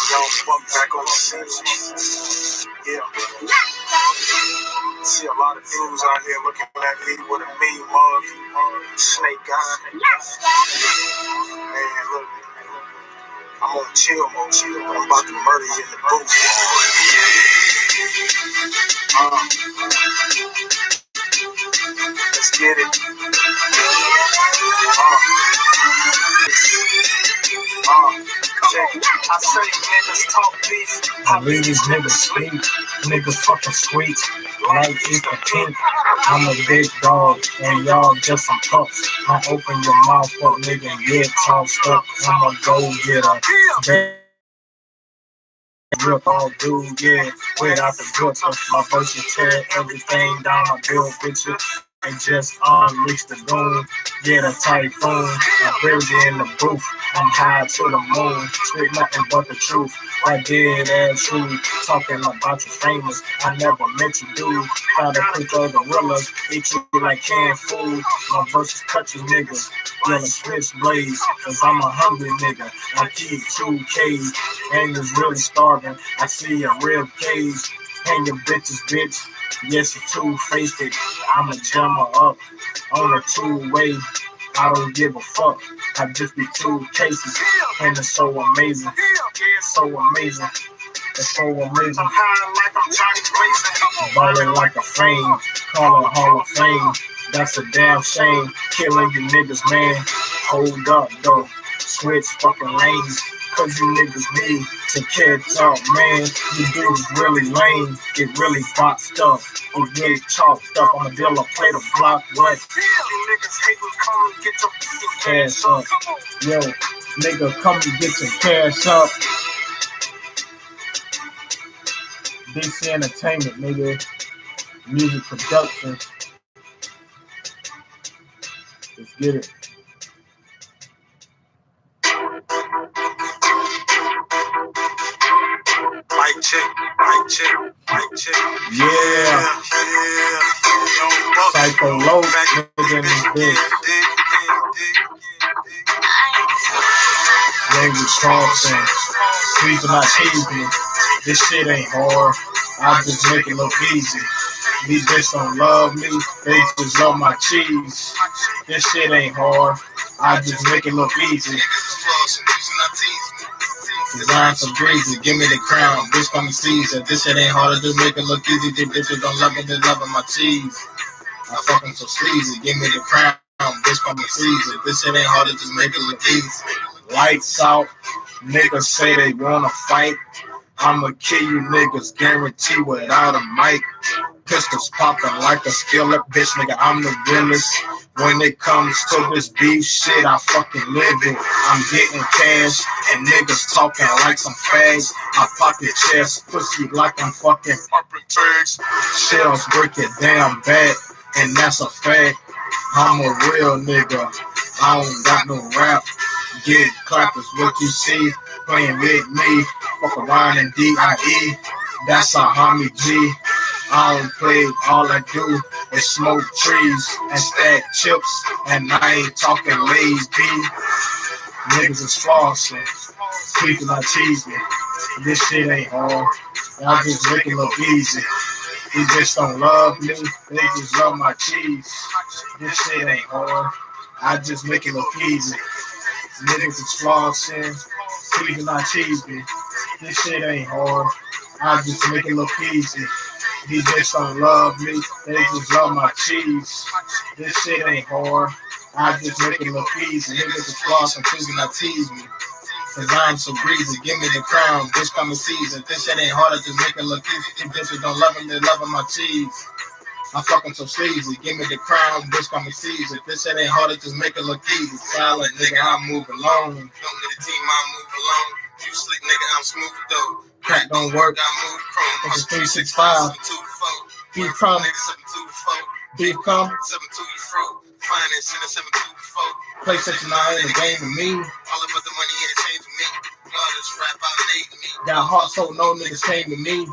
Y'all swung back on the scene. Yeah. See a lot of dudes out here looking at me with a mean mug, snake eye. Man, look, I'm on chill mode. I'm about to murder you in the booth. Let's get it. I say niggas talk beef, I leave these niggas sleep. Niggas fucking sweet, like it's the pink. I'm a big dog, and y'all just some pups. I open your mouth up, nigga, and get tossed up. I'm a go-getter. Rip all dude, yeah, without the grip. My verses tear everything down. I build bitches and just unleash the goon. Get a typhoon, I build it in the booth. I'm high to the moon, spit nothing but the truth. I did as true, talking about you famous. I never met you, dude. Try to pick all the gorillas, eat you like canned food. My verses cut you niggas, yelling switchblades, cause I'm a hungry nigga. I keep 2Ks, and it's really starving. I see a rib cage, and your bitches, bitch. Yes, you two-faced it. I'ma jam her up on a two-way. I don't give a fuck. I just be two cases, and it's so amazing. So amazing. It's so amazing. I'm high like I'm ballin' like a flame. Call it Hall of Fame. That's a damn shame. Killing you niggas, man. Hold up, though. Switch fucking lanes. Cause you niggas need to catch up, man. You dudes really lame. Get really boxed up. Get really chalked up. I'ma deal a plate of block. What? You niggas hate me. Come and get your cash up. Yo, nigga, come and get your cash up. DC Entertainment, nigga. Music production. Let's get it. Mic check, mic check, mic check. Yeah. Psycho low, nigga in this bitch. Language crossing, sweeping my cheesy. This shit ain't hard, I just make it look easy. These bitches don't love me, they just love my cheese. This shit ain't hard, I just make it look easy. Design some breezy, give me the crown, bitch come and Caesar. This shit ain't hard, I just make it look easy. These bitches don't love me, they loving my cheese. I fucking so sleazy, give me the crown, bitch come and Caesar. This shit ain't hard, I just make it look easy. Lights out, niggas say they wanna fight. I'ma kill you niggas, guarantee without a mic. Pistols popping like a skillet, bitch nigga, I'm the realest. When it comes to this beef shit, I fucking live it. I'm getting cash, and niggas talking like some fags. I pop your chest, pussy like I'm fucking popping tags. Shells break it damn bad, and that's a fact. I'm a real nigga, I don't got no rap. Get clappers, what you see, playing with me. Fuck around in D.I.E. That's a homie G. I don't play, all I do is smoke trees and stack chips, and I ain't talking Lays B. Niggas is flossing, people are cheesing. This shit ain't hard, I just make it look easy. These bitches don't love me, they just love my cheese. This shit ain't hard, I just make it look easy. Niggas is flossing, people not cheesing. This shit ain't hard, I just make it look easy. These bitches don't love me, they just love my cheese. This shit ain't hard, I just make it look easy. Niggas is flossing, please not tease me. Cause I'm so breezy, give me the crown, bitch come and season. This shit ain't hard, I just make it look easy. These bitches don't love me, they loving my cheese. I'm fucking so sleazy, give me the crown, bitch come and seize it. This shit ain't hard, to just make it look easy. Silent nigga, I move alone. Don't need a team, I move alone. You sleep nigga, I'm smooth though. Crack don't work, I move chrome. It's 365. Beef come, beef come, 7-2 you fro. Finance in the 7-2-4. PlayStation 9 in the game with me. All about the money in the change with me. God is rap out late to me. Got heart so no niggas came with me.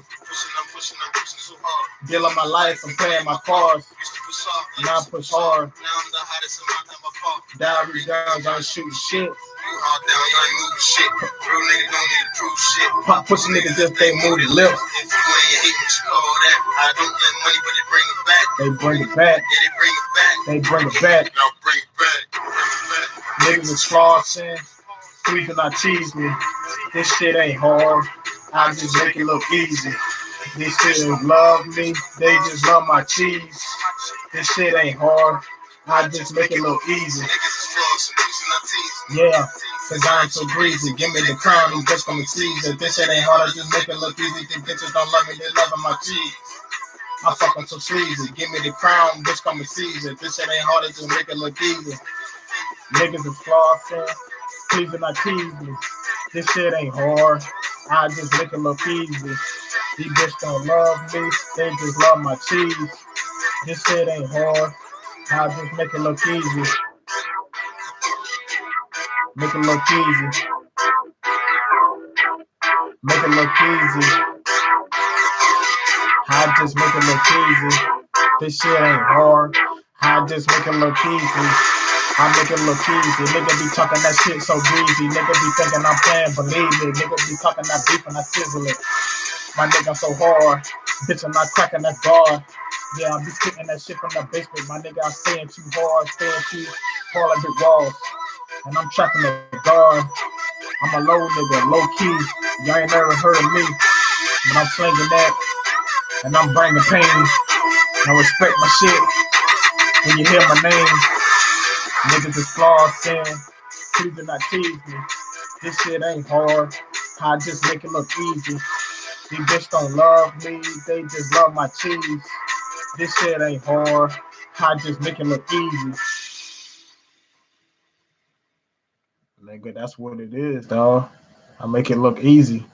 Pushing so hard. Dealing my life, I'm playing my cards. Used to push hard, now I push hard. Now I'm the hottest in my time before. Diary guns, I ain't shooting shit. You hard down, you ain't moving shit. Real nigga don't need to prove shit. Pop pussy niggas just they move their lips. If you ain't hate what you call that, I don't get money, but they bring it back. They bring it back. Yeah, they bring it back. They bring it back. Y'all bring it back. Niggas is flossing. Please do not tease me. This shit ain't hard. I just make it look easy. This shit ain't love me. They just love my cheese. This shit ain't hard. I just make it look easy. Yeah, cause I'm so breezy. Give me the crown, these bitches gonna seize it. This shit ain't hard, I just make it look easy. These bitches don't love me, they loving my cheese. I'm fucking so sleazy. Give me the crown, bitch gonna seize it. This shit ain't hard, I just make it look easy. Niggas is flossing, please do not tease me. This shit ain't hard, I just make it look easy. These bitches don't love me, they just love my cheese. This shit ain't hard, I just make it look easy. Make it look easy. Make it look easy. I just make it look easy. This shit ain't hard. I just make it look easy. I make it look easy. Nigga be talking that shit so breezy. Nigga be thinking I'm playing, believe me. Nigga be talking that beef and I sizzle it. My nigga so hard. Bitch, I'm not cracking that guard. Yeah, I be kicking that shit from the basement. My nigga, I'm staying too hard, staying too hard like big walls. And I'm trapping the guard. I'm a low nigga, low key. Y'all ain't never heard of me, but I'm slinging that, and I'm bringing pain. Now respect my shit when you hear my name. Niggas is flossing, please do not tease me. This shit ain't hard, I just make it look easy. These bitches don't love me, they just love my cheese. This shit ain't hard, I just make it look easy. Nigga, that's what it is, dog. I make it look easy.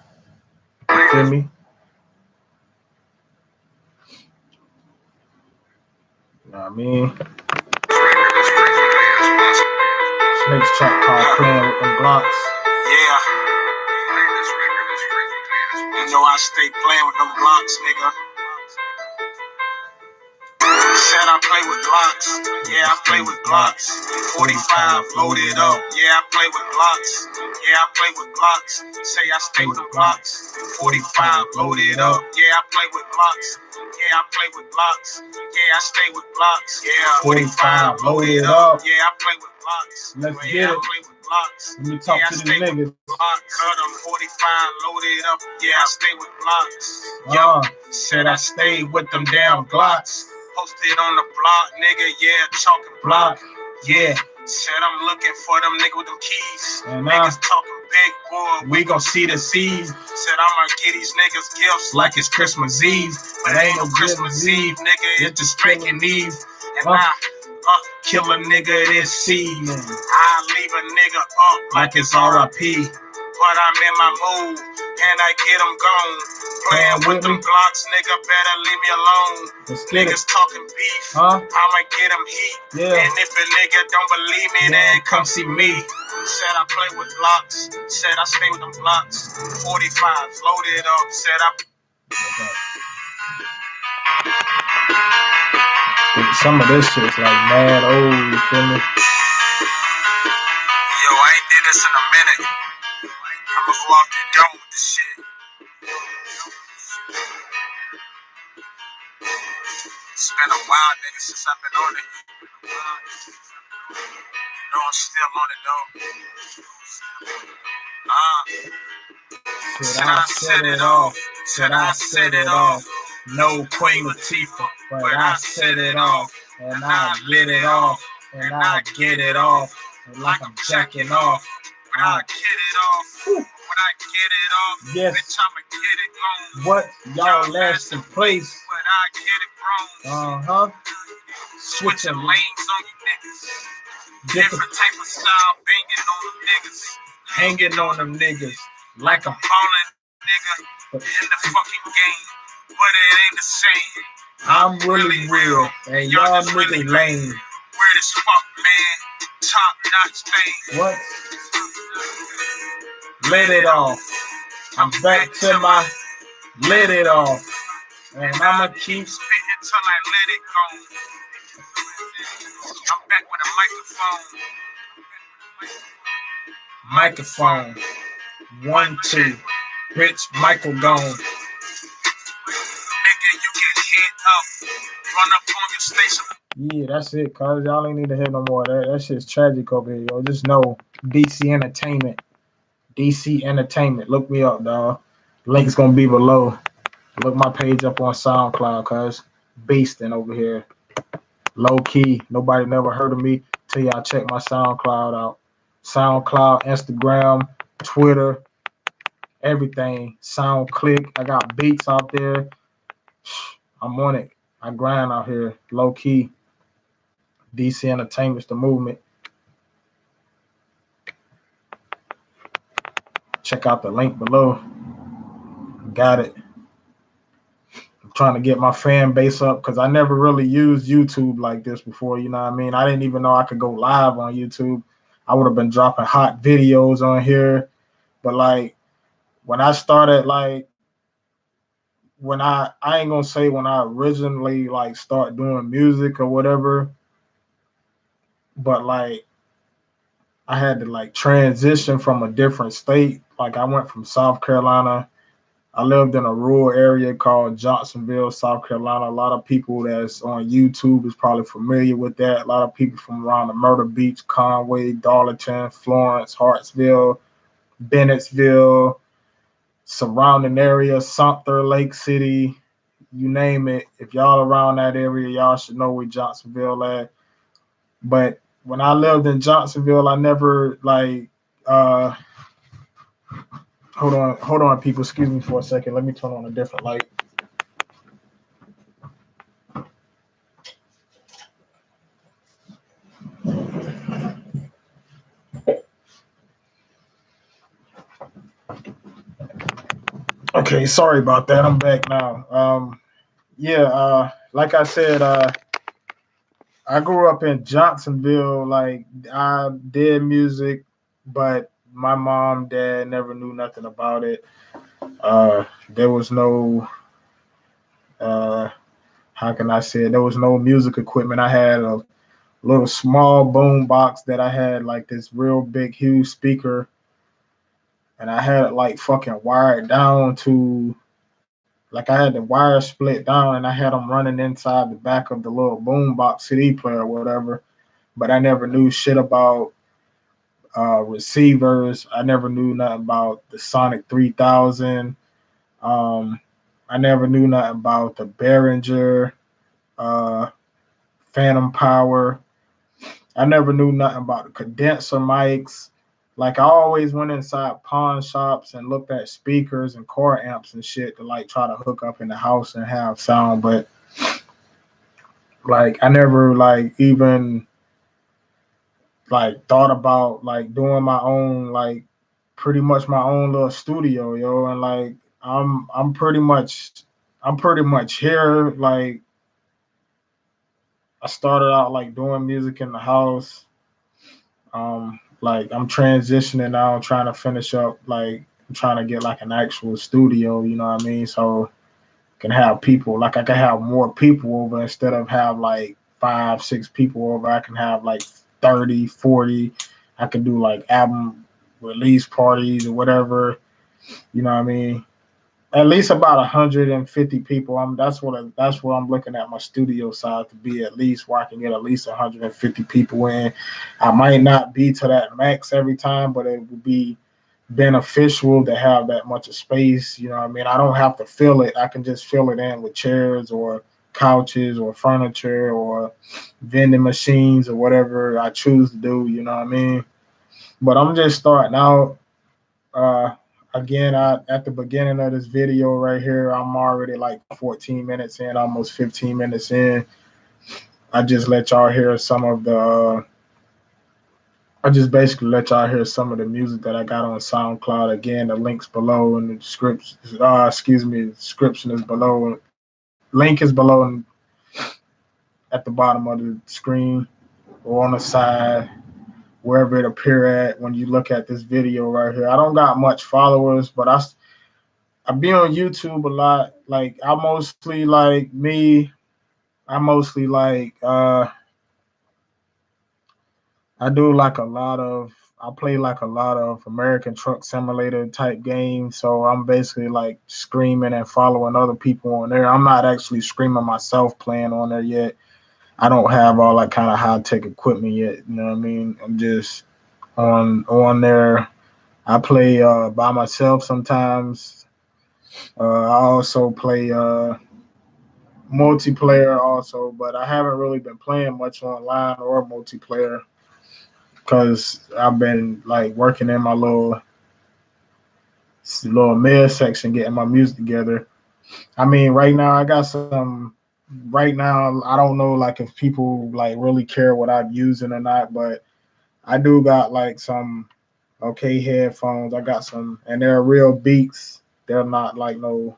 You feel me? You know what I mean? Snake's trap called playing with them blocks. Yeah. You know I stay playing with them blocks, nigga. Said I play with Glocks. Yeah, I play with Glocks. 45 loaded up. Yeah, I play with Glocks. Yeah, I play with Glocks. Say I stay with the Glocks. 45 loaded up. Yeah, I play with Glocks. Yeah, I play with Glocks. Yeah, I stay with Glocks. Yeah, 45 loaded up. Yeah, I play with Glocks. Let's yeah, get I it. play with Glocks. Let me talk to these niggas. Cut them 45 loaded up. Yeah, I stay with Glocks. Yo, said I stay with them damn Glocks. Posted on the block, nigga, yeah, chalking block. Yeah, said I'm looking for them nigga with them keys. Niggas talking big, boy, we gon' see the seeds. Said I'ma get these niggas gifts like it's Christmas Eve. But it ain't no Christmas Eve, nigga, it's just spanking Eve. And I kill a nigga this season. I leave a nigga up like it's R.I.P. But I'm in my mood, and I get them gone. Playing with them Glocks, nigga, better leave me alone. Niggas talking beef, I'ma get them heat. Yeah. And if a nigga don't believe me, then come see me. Said I play with Glocks, said I stay with them Glocks. 45s loaded up, said I... Some of this shit's like mad old, you feel me? Yo, I ain't did this in a minute. I'ma go out the dome with this shit. It's been a while, nigga, since I've been on it. You know I'm still on it, though. Said I set it off. Said I set it off. No Queen Latifah, but I set it off. And I lit it off. And I get it off. And like I'm jacking off. When I get it off. When I get it off. Yes. Bitch, I'ma get it gone. What? Y'all last in place. But I get it grown. Switching lanes on you niggas. Different type of style, banging on them niggas. Hanging on them niggas. Like I'm falling, nigga. In the fucking game. But it ain't the same. I'm really real. And y'all niggas lame. Weird as fuck, man. Top notch thing. What? Let it off. I'm back to my let it off. And I'ma keep spitting till I let it go. I'm back with a microphone. Microphone. 1, 2. Rich Michael gone. Nigga, you get hit up. Run up on your station. Yeah, that's it, cuz. Y'all ain't need to hear no more of that. That shit's tragic over here, yo. Just know DC Entertainment. DC Entertainment. Look me up, dog. Link's gonna be below. Look my page up on SoundCloud, cuz. Beastin' over here. Low key. Nobody never heard of me till y'all check my SoundCloud out. SoundCloud, Instagram, Twitter, everything. SoundClick. I got beats out there. I'm on it. I grind out here. Low key. DC Entertainment's the movement. Check out the link below. Got it. I'm trying to get my fan base up because I never really used YouTube like this before. You know what I mean? I didn't even know I could go live on YouTube. I would have been dropping hot videos on here. But like when I started, like when I ain't gonna say when I originally like start doing music or whatever, but like I had to like transition from a different state. Like I went from South Carolina. I lived in a rural area called Johnsonville, South Carolina. A lot of people that's on YouTube is probably familiar with that. A lot of people from around the Myrtle Beach, Conway, Darlington, Florence, Hartsville, Bennettsville, surrounding area, Sumter, Lake City, you name it. If y'all around that area, y'all should know where Johnsonville at. But when I lived in Johnsonville, I never like hold on, people. Excuse me for a second. Let me turn on a different light. Okay, sorry about that. I'm back now. Like I said, I grew up in Johnsonville. Like I did music, but my mom, dad never knew nothing about it. There was no, how can I say it? There was no music equipment. I had a little small boom box that I had like this real big, huge speaker, and I had it like fucking wired down to. Like I had the wires split down and I had them running inside the back of the little boombox CD player or whatever. But I never knew shit about receivers. I never knew nothing about the Sonic 3000. Um, I never knew nothing about the Behringer, uh, Phantom Power. I never knew nothing about the condenser mics. Like I always went inside pawn shops and looked at speakers and core amps and shit to like try to hook up in the house and have sound, but like I never like even like thought about like doing my own like pretty much my own little studio, yo, and like I'm pretty much here. Like I started out like doing music in the house. Like I'm transitioning now, I'm trying to finish up like I'm trying to get like an actual studio, you know what I mean? So can have people like I can have more people over instead of have like 5, 6 people over. I can have like 30, 40. I can do like album release parties or whatever, you know what I mean? At least about 150 people. That's what I'm looking at my studio side to be at least where I can get at least 150 people in. I might not be to that max every time, but it would be beneficial to have that much of space. You know what I mean? I don't have to fill it. I can just fill it in with chairs or couches or furniture or vending machines or whatever I choose to do. You know what I mean? But I'm just starting out. Uh, Again, at the beginning of this video right here, I'm already like 14 minutes in, almost 15 minutes in. I just let y'all hear some of the. I just basically let y'all hear some of the music that I got on SoundCloud. Again, the links below and the description. The description is below. Link is below and at the bottom of the screen or on the side, wherever it appear at when you look at this video right here. I don't got much followers, but I be on YouTube a lot. Like I mostly like me. I mostly like I do like a lot of I play like a lot of American Truck Simulator type games, so I'm basically like screaming and following other people on there. I'm not actually screaming myself playing on there yet. I don't have all that kind of high tech equipment yet. You know what I mean? I'm just on there. I play by myself sometimes. I also play multiplayer also, but I haven't really been playing much online or multiplayer because I've been like working in my little mid section, getting my music together. I mean, right now I got some. Right now, I don't know like if people like really care what I'm using or not, but I do got like some okay headphones. I got some, and they're real beats. They're not like no.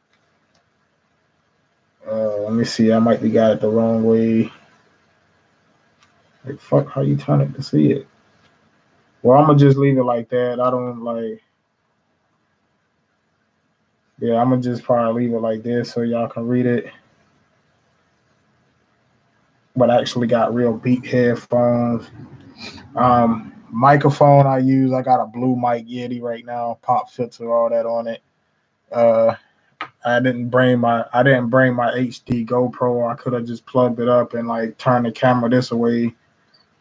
Let me see. I might be got it the wrong way. Like fuck, how you turn it to see it? Well, I'm gonna just leave it like that. I don't like. Yeah, I'm gonna just probably leave it like this so y'all can read it. But I actually got real beat headphones. Microphone I use, I got a blue mic Yeti right now, pop filter, all that on it. Uh, I didn't bring my HD GoPro. I could have just plugged it up and like turned the camera this way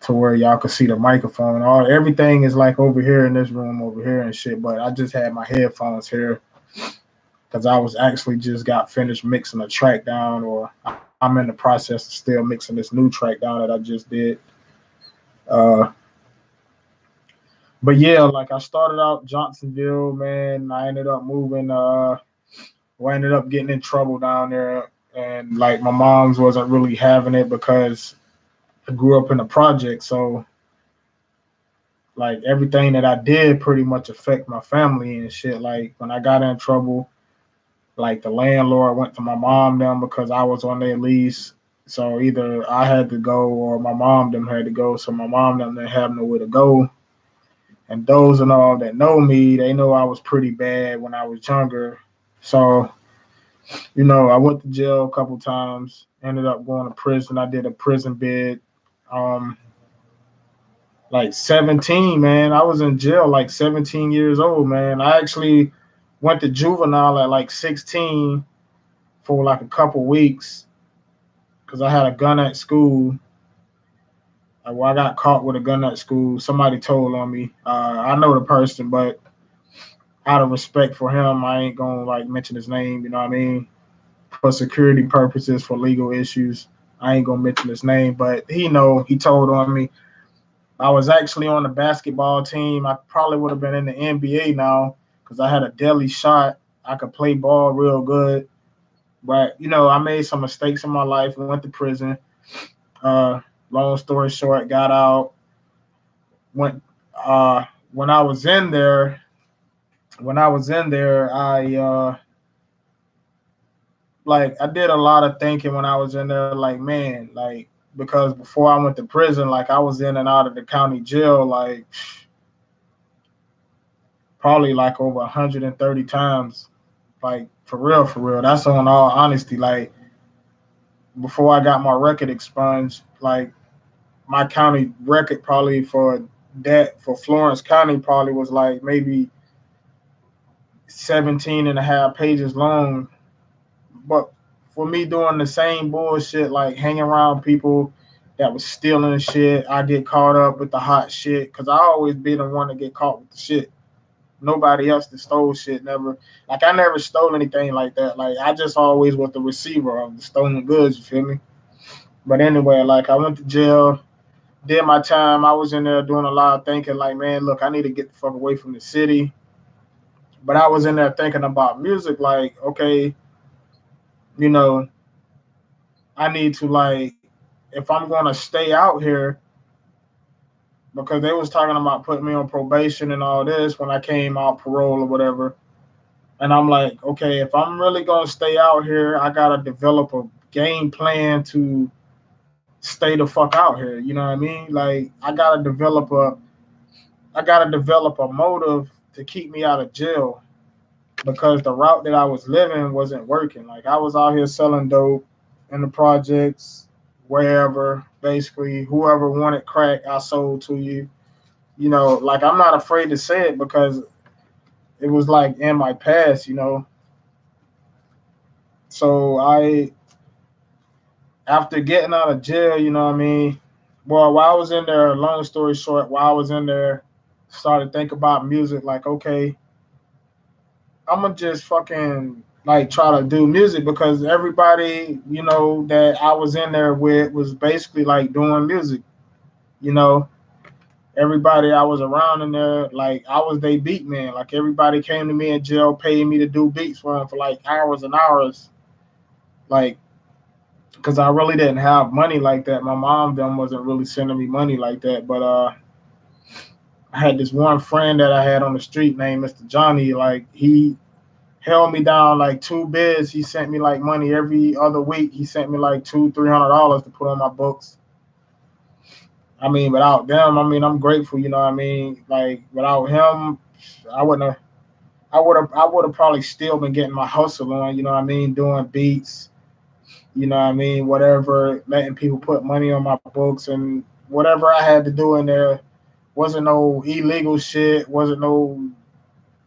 to where y'all could see the microphone. All everything is like over here in this room over here and shit. But I just had my headphones here because I was actually just got finished mixing a track down, or I'm in the process of still mixing this new track down that I just did. Uh, but yeah, like I started out Johnsonville, man. I ended up moving. I ended up getting in trouble down there, and like my mom's wasn't really having it because I grew up in a project, so like everything that I did pretty much affect my family and shit. Like when I got in trouble, like the landlord went to my mom them because I was on their lease. So either I had to go or my mom them had to go. So my mom them didn't have nowhere to go. And those and all that know me, they know I was pretty bad when I was younger. So, I went to jail a couple times, ended up going to prison. I did a prison bid. Um, like 17, man. I was in jail like 17 years old, man. I actually went to juvenile at like 16 for like a couple weeks because I had a gun at school. Well, I got caught with a gun at school. Somebody told on me. I know the person, but out of respect for him, I ain't gonna like mention his name. You know what I mean? For security purposes, for legal issues, I ain't gonna mention his name. But he told on me. I was actually on the basketball team. I probably would have been in the NBA now because I had a deadly shot. I could play ball real good. But, I made some mistakes in my life, went to prison. Uh, Long story short, got out. Went when I was in there, I like I did a lot of thinking when I was in there, like, man, like because before I went to prison, like I was in and out of the county jail like probably like over 130 times. Like for real, for real. That's on all honesty. Like before I got my record expunged, like my county record probably for Florence County probably was like maybe 17 and a half pages long. But for me doing the same bullshit, like hanging around people that was stealing shit, I get caught up with the hot shit because I always be the one to get caught with the shit. Nobody else that stole shit never, like I never stole anything like that. Like I just always was the receiver of the stolen goods, you feel me? But anyway, like I went to jail, did my time. I was in there doing a lot of thinking like, man, look, I need to get the fuck away from the city. But I was in there thinking about music, like, okay, you know, I need to like if I'm gonna stay out here because they was talking about putting me on probation and all this when I came out parole or whatever. And I'm like, okay, if I'm really gonna stay out here, I gotta develop a game plan to stay the fuck out here. You know what I mean? Like I gotta develop a motive to keep me out of jail because the route that I was living wasn't working. Like I was out here selling dope in the projects, wherever, basically whoever wanted crack, I sold to you. you know, like I'm not afraid to say it because it was like in my past, you know. So after getting out of jail, you know what I mean? Well, while I was in there, long story short, while I was in there, started thinking about music, like, okay, I'm gonna just fucking like try to do music because everybody, you know, that I was in there with was basically like doing music, you know. Everybody I was around in there, like I was they beat man. Like everybody came to me in jail, paying me to do beats for them for like hours and hours, like because I really didn't have money like that. My mom them wasn't really sending me money like that, but I had this one friend that I had on the street named Mr. Johnny. Like he held me down like two bids. He sent me like money every other week. He sent me like $200-300 to put on my books. I mean, without them, I mean, I'm grateful. You know what I mean? Like without him, I wouldn't have. I would have probably still been getting my hustle on. You know what I mean? Doing beats. You know what I mean? Whatever, letting people put money on my books and whatever I had to do in there wasn't no illegal shit. Wasn't no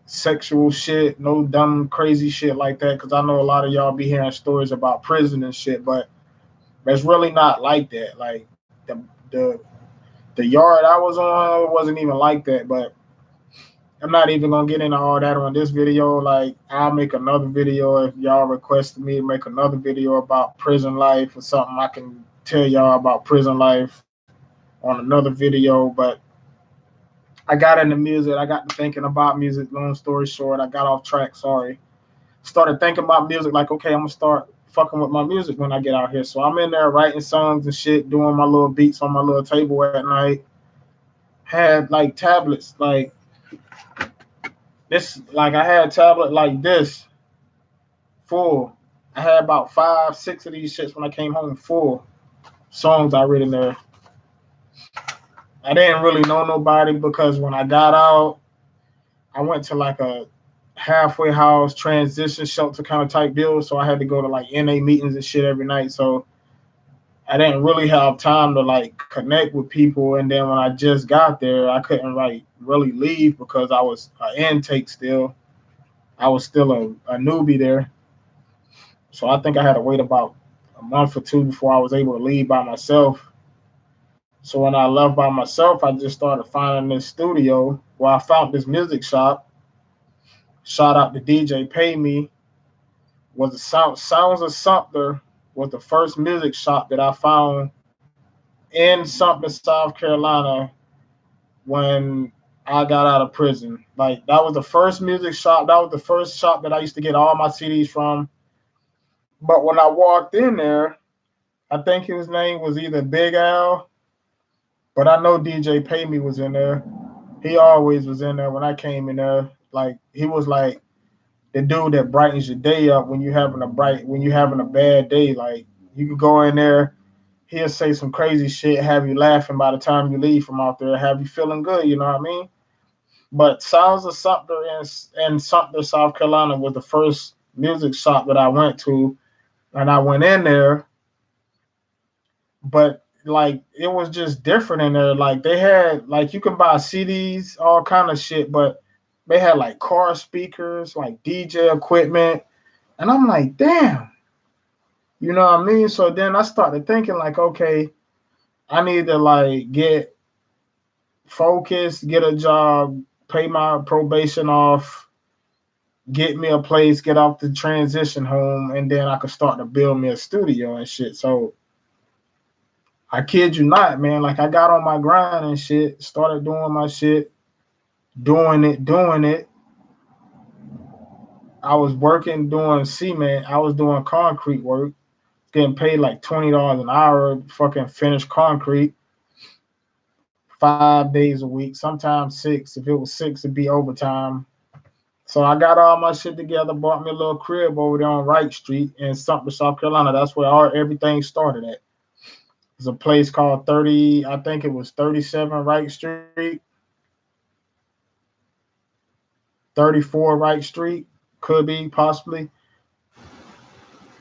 sexual shit, no dumb crazy shit like that. Because I know a lot of y'all be hearing stories about prison and shit, but it's really not like that. Like the the yard I was on wasn't even like that. But I'm not even gonna get into all that on this video. Like I'll make another video if y'all requested me to make another video about prison life or something. I can tell y'all about prison life on another video. But I got into music. I got to thinking about music. Long story short, I got off track. Sorry. Started thinking about music. Like okay, I'm gonna start fucking with my music when I get out here. So I'm in there writing songs and shit, doing my little beats on my little table at night. Had like tablets like this, like I had a tablet like this full. I had about 5, 6 of these shits when I came home full songs I read in there. I didn't really know nobody because when I got out, I went to like a halfway house transition shelter kind of type deal. So I had to go to like NA meetings and shit every night. So I didn't really have time to like connect with people. And then when I just got there, I couldn't like really leave because I was an intake still. I was still a newbie there. So I think I had to wait about a month or two before I was able to leave by myself. So when I left by myself, I just started finding this studio where I found this music shop. Shout out to DJ Pay Me. Was the Sounds of Sumter was the first music shop that I found in Sumter, South Carolina when I got out of prison. Like that was the first music shop. That was the first shop that I used to get all my CDs from. But when I walked in there, I think his name was either Big Al, but I know DJ Pay Me was in there. He always was in there when I came in there. Like he was like the dude that brightens your day up when you having a bad day. Like you could go in there, he'll say some crazy shit, have you laughing by the time you leave from out there, have you feeling good, you know what I mean? But Sounds of Sumter in Sumter, South Carolina was the first music shop that I went to, and I went in there, but like it was just different in there. Like they had like you can buy CDs, all kind of shit, but they had like car speakers, like DJ equipment, and I'm like, damn, you know what I mean? So then I started thinking like, okay, I need to like get focused, get a job, pay my probation off, get me a place, get off the transition home, and then I could start to build me a studio and shit. So I kid you not, man. Like I got on my grind and shit, started doing my shit, doing it. I was working doing cement. I was doing concrete work, getting paid like $20 an hour, fucking finish concrete 5 days a week, sometimes six. If it was six, it'd be overtime. So I got all my shit together, bought me a little crib over there on Wright Street in Sumter, South Carolina. That's where everything started at. There's a place called 30, I think it was 37 Wright Street, 34 Wright Street, could be possibly.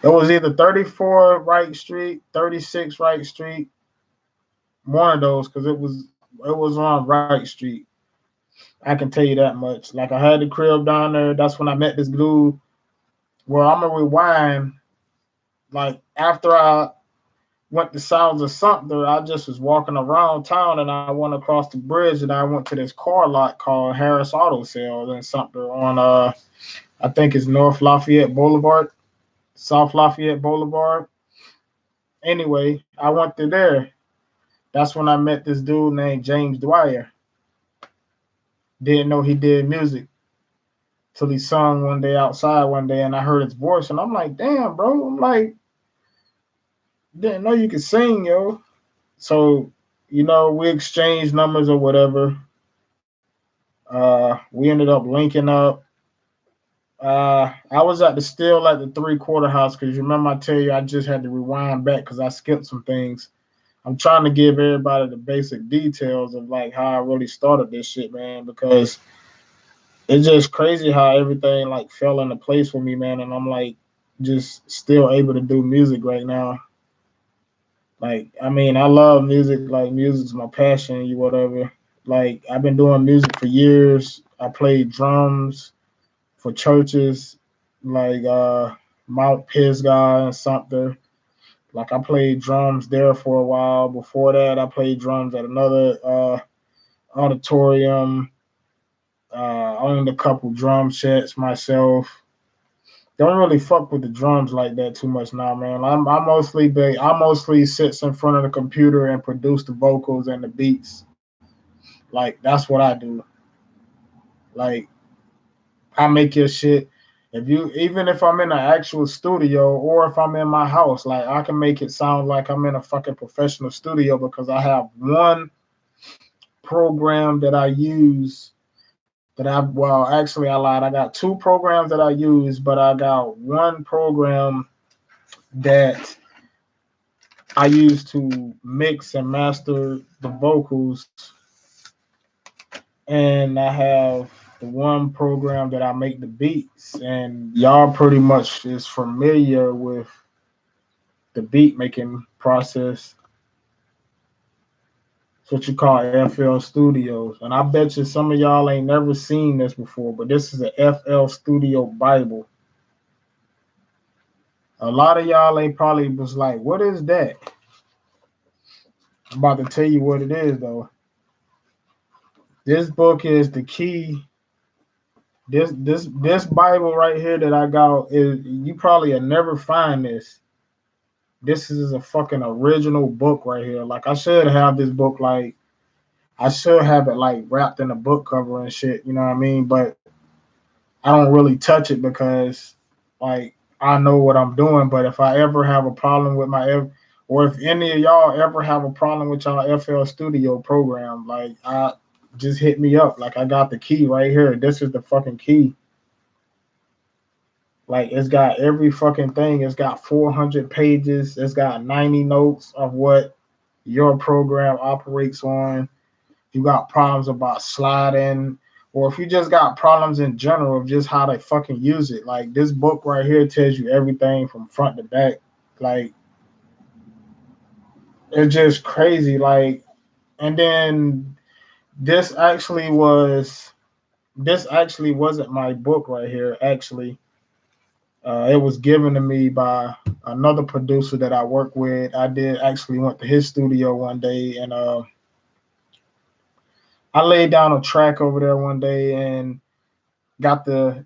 It was either 34 Wright Street, 36 Wright Street, one of those, because it was It was on Wright Street. I can tell you that much. Like I had the crib down there. That's when I met this dude. Well, I'm gonna rewind. Like after I went to Sounds of Sumter, I just was walking around town and I went across the bridge and I went to this car lot called Harris Auto Sales in Sumter on I think it's North Lafayette Boulevard, South Lafayette Boulevard. Anyway, I went through there. That's when I met this dude named James Dwyer. Didn't know he did music till he sung one day outside one day and I heard his voice and I'm like, damn, bro. I'm like, didn't know you could sing, yo. So, we exchanged numbers or whatever. We ended up linking up. I was at the still at the 3/4 house because you remember I tell you I just had to rewind back because I skipped some things. I'm trying to give everybody the basic details of like how I really started this shit, man, because it's just crazy how everything like fell into place for me, man, and I'm like just still able to do music right now. Like, I mean, I love music. Like, music's my passion, you whatever. Like, I've been doing music for years. I played drums for churches, like Mount Pisgah and Sumter. Like, I played drums there for a while. Before that, I played drums at another auditorium. Owned a couple drum sets myself. Don't really fuck with the drums like that too much now, man. I mostly sits in front of the computer and produce the vocals and the beats. Like that's what I do. Like I make your shit. If you even if I'm in an actual studio or if I'm in my house, like I can make it sound like I'm in a fucking professional studio because I have one program that I use actually I lied. I got two programs that I use, but I got one program that I use to mix and master the vocals, and I have the one program that I make the beats. And y'all pretty much is familiar with the beat making process. It's what you call FL Studios, and I bet you some of y'all ain't never seen this before. But this is a FL Studio Bible. A lot of y'all ain't probably was like, "What is that?" I'm about to tell you what it is, though. This book is the key. This Bible right here that I got is you probably will never find this. This is a fucking original book right here. Like I should have this book like I should have it like wrapped in a book cover and shit. You know what I mean? But I don't really touch it because like I know what I'm doing. But if I ever have a problem with or if any of y'all ever have a problem with y'all FL Studio program, like I just hit me up. Like I got the key right here. This is the fucking key. Like it's got every fucking thing. It's got 400 pages. It's got 90 notes of what your program operates on. You got problems about sliding, or if you just got problems in general of just how to fucking use it. Like this book right here tells you everything from front to back. Like it's just crazy. Like, and then this actually was this actually wasn't my book right here. Actually, it was given to me by another producer that I work with. I did actually went to his studio one day and I laid down a track over there one day and got the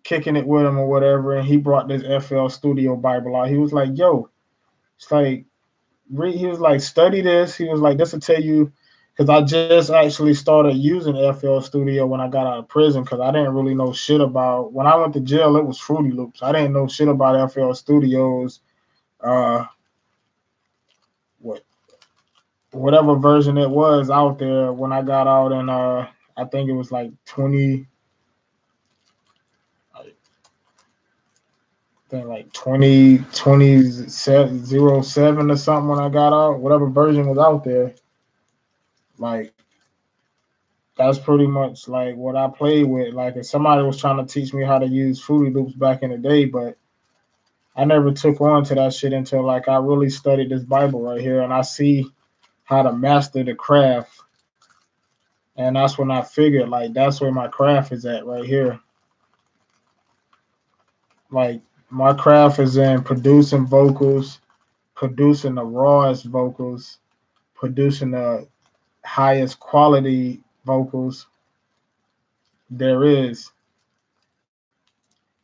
kicking it with him or whatever. And he brought this FL Studio Bible out. He was like, yo, it's like, he was like, study this. He was like, this will tell you, because I just actually started using FL Studio when I got out of prison because I didn't really know shit about, when I went to jail, it was Fruity Loops. I didn't know shit about FL Studios. Uh, what whatever version it was out there when I got out, and I think it was like 20, I think like 2007 or something when I got out. Whatever version was out there, like that's pretty much like what I played with. Like if somebody was trying to teach me how to use Fruity Loops back in the day, but I never took on to that shit until like I really studied this Bible right here, and I see how to master the craft. And that's when I figured like that's where my craft is at right here. Like my craft is in producing vocals, producing the rawest vocals, producing the highest quality vocals there is.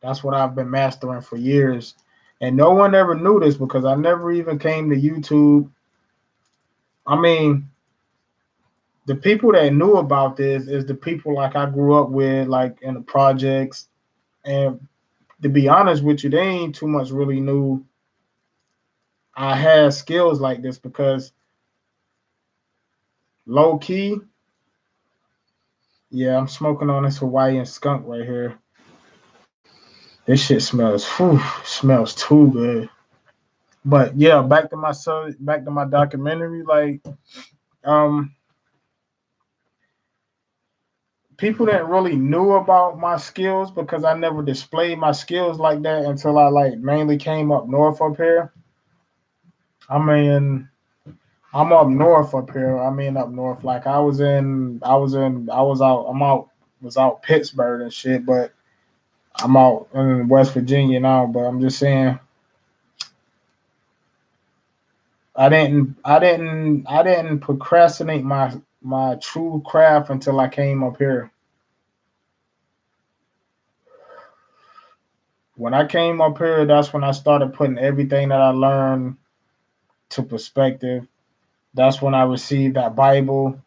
That's what I've been mastering for years. And no one ever knew this because I never even came to YouTube. I mean, the people that knew about this is the people like I grew up with, like in the projects. And to be honest with you, they ain't too much really knew I had skills like this because low key, yeah, I'm smoking on this Hawaiian skunk right here. This shit smells, whew, smells too good. But yeah, back to my documentary. Like, um, people that really knew about my skills because I never displayed my skills like that until I like mainly came up north up here. I mean, I'm up north up here. I mean, up north. Like was out Pittsburgh and shit, but I'm out in West Virginia now. But I'm just saying, I didn't procrastinate my true craft until I came up here. When I came up here, that's when I started putting everything that I learned to perspective. That's when I received that Bible,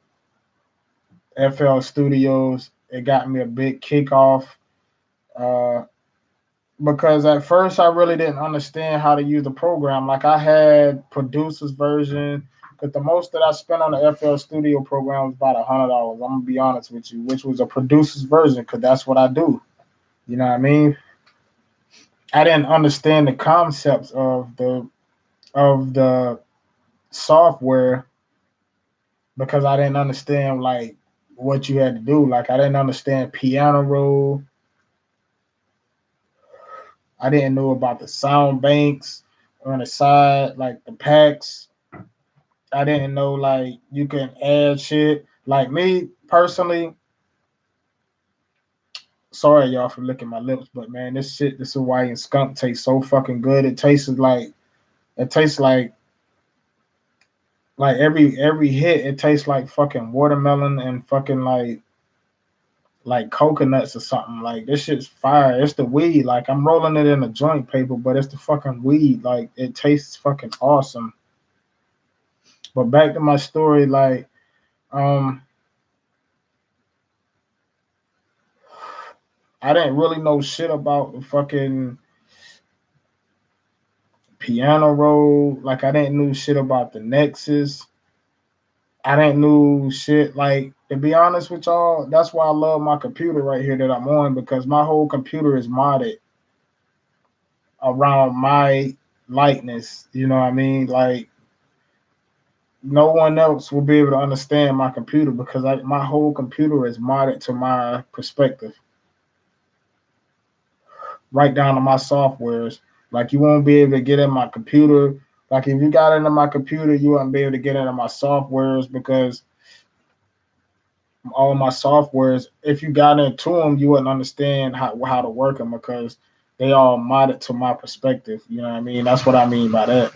FL Studios. It got me a big kickoff. Uh, because at first I really didn't understand how to use the program. Like I had producer's version, because the most that I spent on the FL Studio program was about $100. I'm gonna be honest with you, which was a producer's version, because that's what I do. You know what I mean? I didn't understand the concepts of the software because I didn't understand like what you had to do. Like I didn't understand piano roll. I didn't know about the sound banks on the side, like the packs. I didn't know like you can add shit. Like me personally, sorry y'all for licking my lips, but man, this Hawaiian skunk tastes so fucking good. It tastes like every hit, it tastes like fucking watermelon and fucking like coconuts or something. Like this shit's fire. It's the weed. Like I'm rolling it in a joint paper, but it's the fucking weed. Like it tastes fucking awesome. But back to my story, like um I didn't really know shit about the fucking piano roll. Like I didn't know shit about the Nexus. I didn't know shit like to be honest with y'all, that's why I love my computer right here that I'm on because my whole computer is modded around my likeness. You know what I mean? Like no one else will be able to understand my computer because my whole computer is modded to my perspective, right down to my softwares. Like you won't be able to get in my computer. Like if you got into my computer, you won't be able to get into my softwares because all my softwares, if you got into them, you wouldn't understand how to work them because they all modded to my perspective. You know what I mean? That's what I mean by that.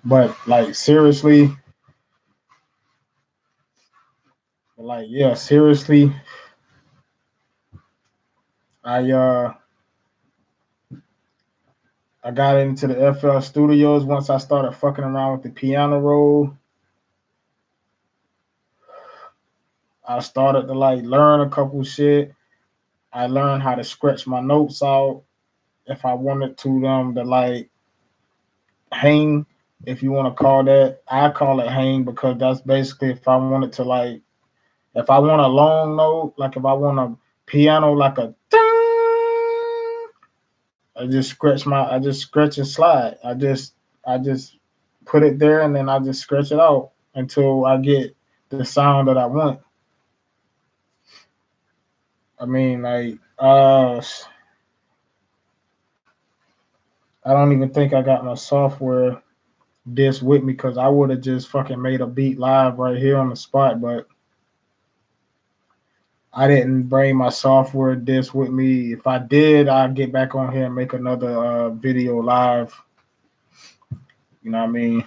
But like seriously, like yeah, seriously, I uh I got into the FL Studios once I started fucking around with the piano roll. I started to like learn a couple shit. I learned how to scratch my notes out if I wanted to them to like hang, if you want to call that. I call it hang because that's basically if I wanted to like if I want a long note, like if I want a piano like a I just scratch and slide. I just put it there and then I just scratch it out until I get the sound that I want. I mean like I don't even think I got my software this with me because I would have just fucking made a beat live right here on the spot. But I didn't bring my software disc with me. If I did, I'd get back on here and make another video live. You know what I mean?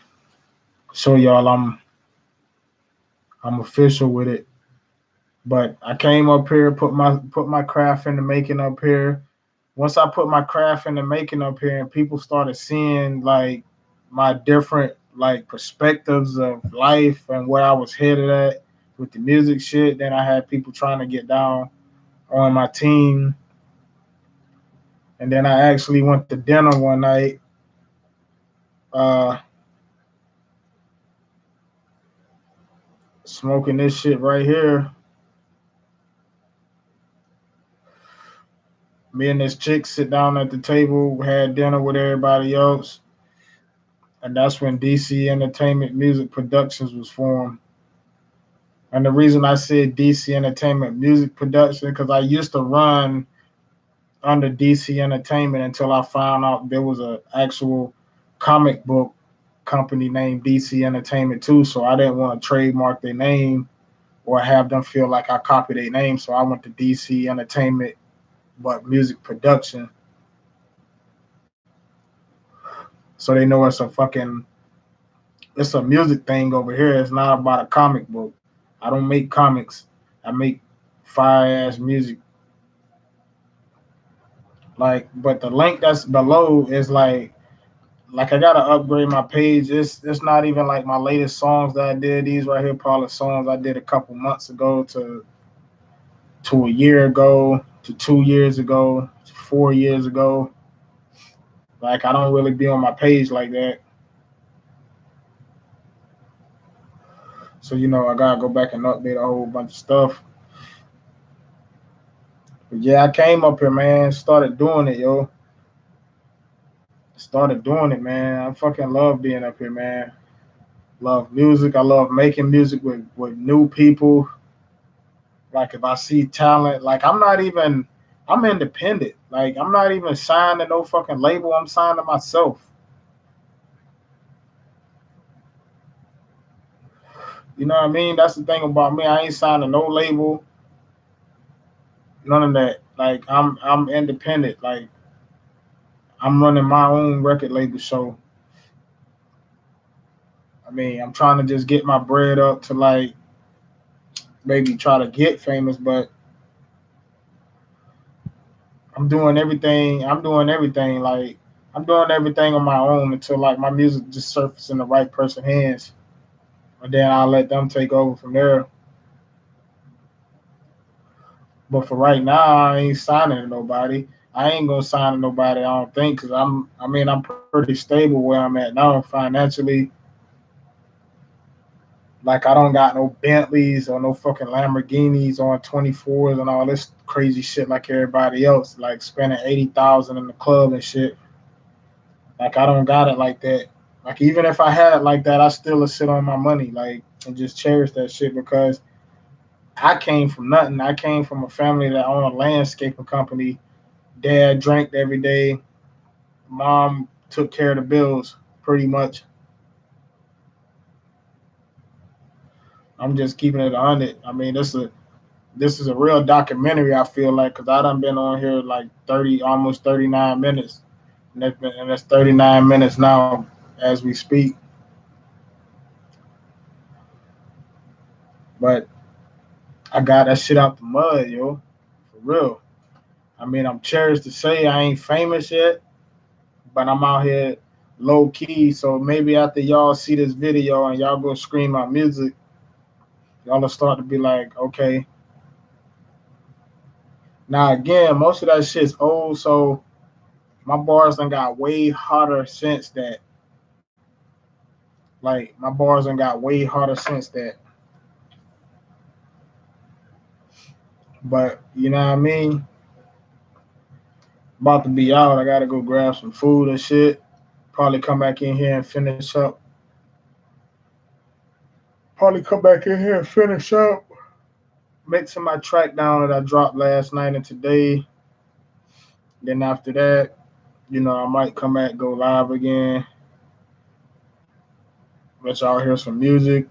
Show y'all I'm official with it. But I came up here, put my craft in the making up here. Once I put my craft in the making up here, and people started seeing like my different like perspectives of life and where I was headed at with the music shit, then I had people trying to get down on my team. And then I actually went to dinner one night, uh, smoking this shit right here. Me and this chick sit down at the table, had dinner with everybody else, and that's when DC Entertainment Music Productions was formed. And the reason I said DC Entertainment Music Production because I used to run under DC Entertainment until I found out there was a actual comic book company named DC Entertainment too. So I didn't want to trademark their name or have them feel like I copied their name. So I went to DC Entertainment, but music production. So they know it's a music thing over here. It's not about a comic book. I don't make comics. I make fire ass music. Like, but the link that's below is like I gotta upgrade my page. It's not even like my latest songs that I did. These right here probably songs I did a couple months ago to a year ago to 2 years ago to 4 years ago. Like I don't really be on my page like that. So I gotta go back and update a whole bunch of stuff. But yeah, I came up here, man. Started doing it, yo. Started doing it, man. I fucking love being up here, man. Love music. I love making music with new people. Like if I see talent, like I'm independent. Like I'm not even signed to no fucking label. I'm signed to myself. You know what I mean? That's the thing about me. I ain't signed to no label. None of that. Like I'm independent. Like I'm running my own record label. So I mean, I'm trying to just get my bread up to like maybe try to get famous, but I'm doing everything. I'm doing everything. Like I'm doing everything on my own until like my music just surfaces in the right person's hands, and then I'll let them take over from there. But for right now, I ain't signing to nobody. I ain't gonna sign to nobody. I don't think because I'm pretty stable where I'm at now financially. Like I don't got no Bentleys or no fucking Lamborghinis on 24s and all this crazy shit like everybody else. Like spending 80,000 in the club and shit. Like I don't got it like that. Like even if I had it like that, I still would sit on my money like and just cherish that shit because I came from nothing. I came from a family that owned a landscaping company. Dad drank every day. Mom took care of the bills pretty much. I'm just keeping it 100. I mean, this is a real documentary. I feel like because I done been on here like 30, almost 39 minutes, and that's 39 minutes now as we speak. But I got that shit out the mud, yo, for real. I mean, I'm cherished to say I ain't famous yet, but I'm out here low key. So maybe after y'all see this video and y'all go scream my music, y'all will start to be like, okay. Now again, most of that shit's old, so my bars done got way hotter since that. Like my bars done got way hotter since that. But you know what I mean? About to be out. I gotta go grab some food and shit. Probably come back in here and finish up. Probably come back in here and finish up. Mixing my track down that I dropped last night and today. Then after that, I might come back, go live again. Let y'all hear some music.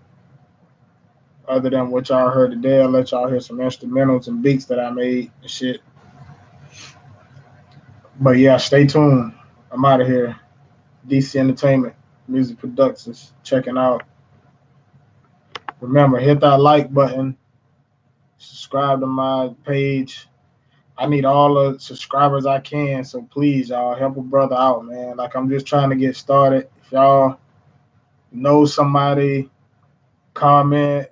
Other than what y'all heard today, I'll let y'all hear some instrumentals and beats that I made and shit. But yeah, stay tuned. I'm out of here. DC Entertainment, Music Productions, checking out. Remember, hit that like button, subscribe to my page. I need all the subscribers I can, so please, y'all, help a brother out, man. Like, I'm just trying to get started. If y'all know somebody, comment,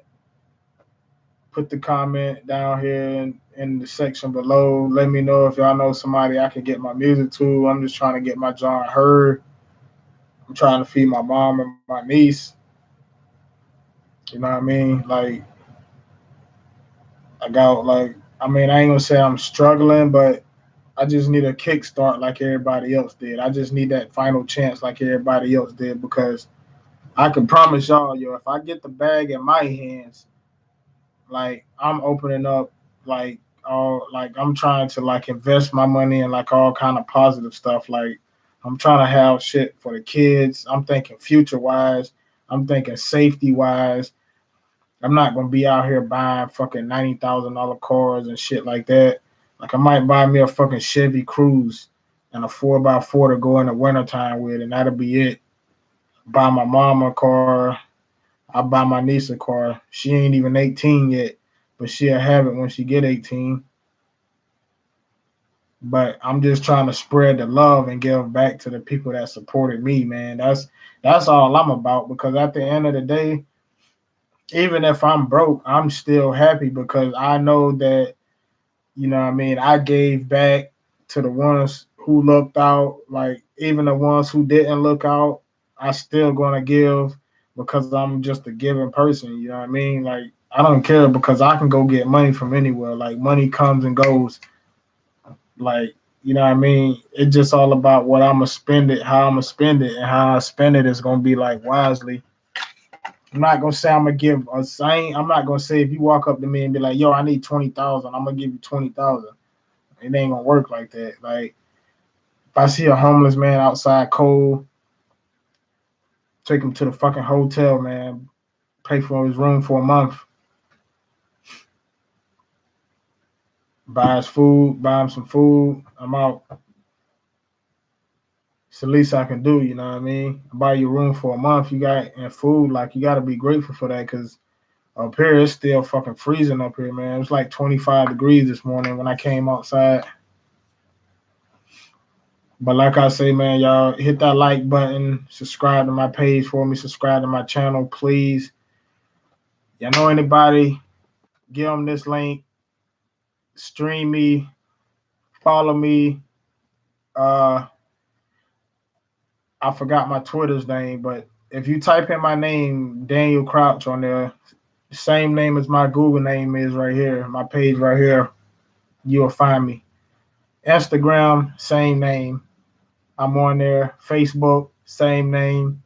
put the comment down here in the section below. Let me know if y'all know somebody I can get my music to. I'm just trying to get my John heard. I'm trying to feed my mom and my niece. You know what I mean? Like, I got, like, I mean, I ain't gonna say I'm struggling, but I just need a kickstart like everybody else did. I just need that final chance like everybody else did because I can promise y'all, yo, if I get the bag in my hands, like I'm opening up like all like I'm trying to like invest my money in like all kind of positive stuff. Like I'm trying to have shit for the kids. I'm thinking future wise. I'm thinking safety wise. I'm not gonna be out here buying fucking $90,000 cars and shit like that. Like I might buy me a fucking Chevy Cruze and a 4x4 to go in the wintertime with, and that'll be it. Buy my mom a car. I buy my niece a car. She ain't even 18 yet, but she'll have it when she get 18. But I'm just trying to spread the love and give back to the people that supported me, man. That's all I'm about because at the end of the day, even if I'm broke, I'm still happy because I know that, you know what I mean, I gave back to the ones who looked out, like even the ones who didn't look out, I still gonna give because I'm just a giving person, you know what I mean? Like I don't care because I can go get money from anywhere. Like money comes and goes. Like, you know what I mean? It's just all about what I'm gonna spend it, how I'm gonna spend it, and how I spend it is gonna be like wisely. I'm not gonna say I'm gonna give a sign. I'm not gonna say if you walk up to me and be like, "Yo, I need 20,000," I'm gonna give you 20,000. It ain't gonna work like that. Like if I see a homeless man outside cold, take him to the fucking hotel, man. Pay for his room for a month. Buy his food, buy him some food. I'm out. It's the least I can do. You know what I mean? Buy your room for a month. You got and food. Like you got to be grateful for that because up here it's still fucking freezing up here, man. It was like 25 degrees this morning when I came outside. But like I say, man, y'all hit that like button, subscribe to my page for me, subscribe to my channel, please. Y'all know anybody? Give them this link, stream me, follow me. Uh, I forgot my Twitter's name, but if you type in my name, Daniel Crouch, on there, same name as my Google name is right here, my page right here, you'll find me. Instagram, same name. I'm on there. Facebook, same name.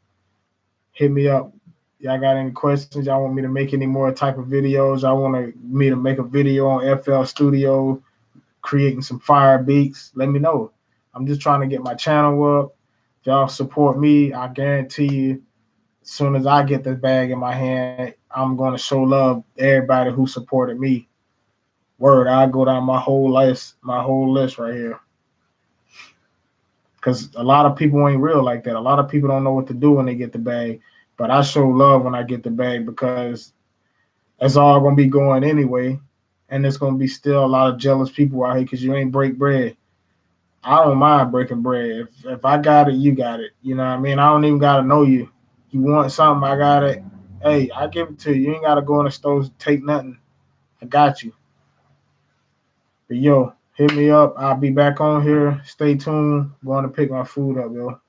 Hit me up. Y'all got any questions? Y'all want me to make any more type of videos? Y'all want me to make a video on FL Studio, creating some fire beats? Let me know. I'm just trying to get my channel up. If y'all support me, I guarantee you, as soon as I get this bag in my hand, I'm gonna show love everybody who supported me. Word, I go down my whole list right here. Because a lot of people ain't real like that. A lot of people don't know what to do when they get the bag. But I show love when I get the bag because that's all gonna be going anyway, and there's gonna be still a lot of jealous people out here because you ain't break bread. I don't mind breaking bread. If I got it, you got it. You know what I mean? I don't even gotta know you. You want something, I got it. Hey, I give it to you. You ain't gotta go in the store to take nothing. I got you. But yo, hit me up. I'll be back on here. Stay tuned. Going to pick my food up, yo.